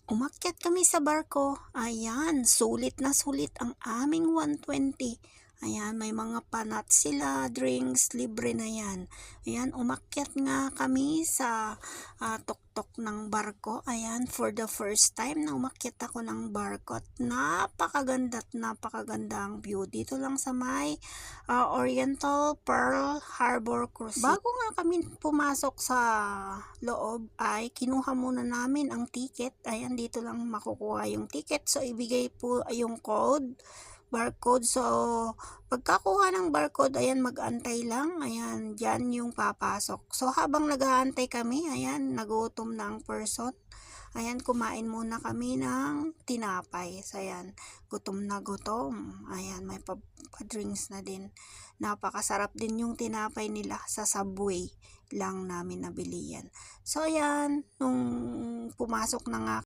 Umakyat kami sa barko, ayan, sulit na sulit ang aming 120. Ayan, may mga panat sila, drinks, libre na yan. Ayan, umakyat nga kami sa tuktok ng barko. Ayan, for the first time na umakyat ako ng barko. At napakaganda ang view. Dito lang sa may Oriental Pearl Harbor Cruise. Bago nga kami pumasok sa loob ay kinuha muna namin ang ticket. Ayan, dito lang makukuha yung ticket. So, ibigay po yung barcode. So, pagkakuha ng barcode, ayan, mag-antay lang. Ayan, dyan yung papasok. So, habang nag-aantay kami, ayan, nagutom na ang person. Ayan, kumain muna kami ng tinapay. So, ayan, gutom na gutom. Ayan, may pa-drinks na din. Napakasarap din yung tinapay nila sa Subway lang namin nabili yan. So, ayan, nung pumasok na nga